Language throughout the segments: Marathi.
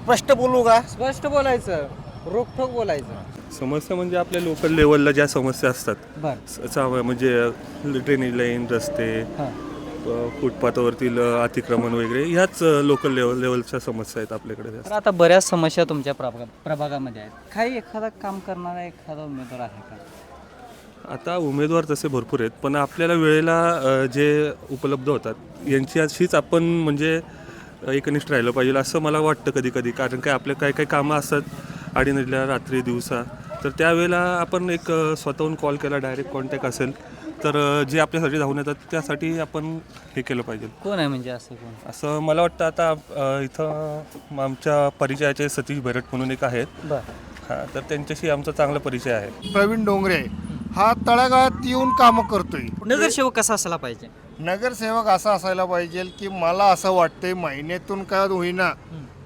स्पष्ट बोलू का? स्पष्ट बोलायचं, रोखठोक बोलायचं. समस्या म्हणजे आपल्या लोकल लेवलला ज्या समस्या असतात बर म्हणजे ड्रेनेज लाईन, रस्ते, हां. फुटपाथवरतील अतिक्रमण वगैरे ह्याच लोकल लेवलच्या समस्या आहेत आपल्याकडे तर जास्त. आता बऱ्याच समस्या तुमच्या प्रभागामध्ये आहेत. काही एखादा काम करणारा एखादा उमेदवार आहे का? आता उमेदवार तसे भरपूर आहेत, पण आपल्याला वेळेला जे उपलब्ध होतात यांच्याशीच आपण म्हणजे एकनिष्ठ राहिलं पाहिजे असं मला वाटतं कधी कधी. कारण काय आपल्या काही काही कामं असतात अडीनडल्या रात्री दिवसा, तर त्यावेळेला आपण एक स्वतःहून कॉल केला, डायरेक्ट कॉन्टॅक्ट असेल तर जे आपल्यासाठी धावून येतात त्यासाठी आपण हे केलं पाहिजे. कोण आहे म्हणजे असं कोण? असं मला वाटतं आता इथं आमच्या परिचयाचे सतीश भैरट म्हणून एक आहेत. बर हां, तर त्यांच्याशी आमचा चांगला परिचय आहे. प्रवीण डोंगरे हा तळागाळात येऊन कामं करतोय. नगरसेवक कसा असला पाहिजे? नगरसेवक असा असायला पाहिजे की मला असं वाटतंय महिन्यातून काय होईना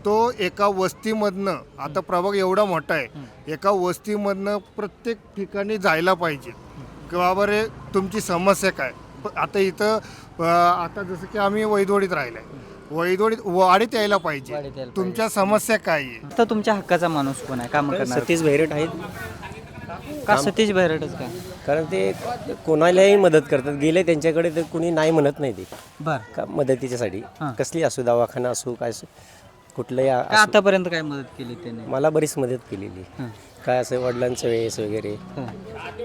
तो एका वस्तीमधनं, आता प्रभाग एवढा मोठा आहे, एका वस्तीमधनं प्रत्येक ठिकाणी जायला पाहिजे की बाबा रे तुमची समस्या काय. आता इथं आता जसं की आम्ही वैदवडीत राहिलाय, वैदवडीत वाडीत यायला वाडीत यायला पाहिजे. पाहिजे. तुमच्या समस्या काय आहे? आता तुमच्या हक्काचा माणूस कोण आहे काम करणार? सतीश भैरट आहेत. का सतीश भैरटच का? कारण ते कोणालाही मदत करतात. गेले त्यांच्याकडे तर कुणी नाही म्हणत नाही ते बर का मदतीच्यासाठी. हां. कसली असो, दवाखाना असो, काय असो, कुठलंही काय आतापर्यंत काय मदत केली त्याने? मला बरीच मदत केलेली. हां. काय असं वडिलांचं वेळेस वगैरे हां.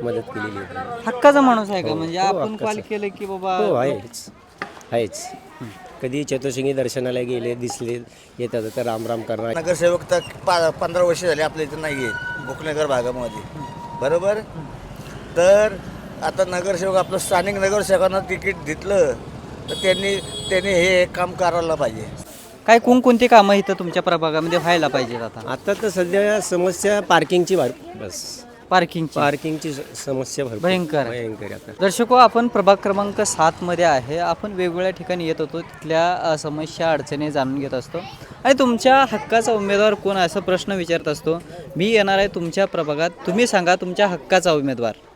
मदत केलेली आहे त्यांनी. हक्काचा माणूस आहे का? हो, म्हणजे हो, आपण हक्काचा. कॉल केलं की बाबा हो आहेच आहेच. कधी चतुर्शिंगी दर्शनाला गेले दिसले येतात तर राम करणार. नगरसेवक तर 15 वर्ष झाले आपल्या इथं नाही आहेत भोकनगर भागामध्ये, बरोबर. तर आता नगरसेवक आपलं स्थानिक नगरसेवकांना तिकीट दिलं तर त्यांनी हे काम करायला पाहिजे. काय कोणकोणती कामं इथं तुमच्या प्रभागामध्ये व्हायला पाहिजेत आता? आता तर सध्या समस्या पार्किंगची बस पार्किंगची समस्या भरपूर भयंकर आहे. भयंकर आहे आता. दर्शको, आपण प्रभाग क्रमांक 7 मध्ये आहे. आपण वेगवेगळ्या ठिकाणी येत होतो, तिथल्या समस्या अडचणी जाणून घेत असतो आणि तुमच्या हक्काचा उमेदवार कोण आहे असा प्रश्न विचारत असतो. मी येणार आहे तुमच्या प्रभागात, तुम्ही सांगा तुमच्या हक्काचा उमेदवार.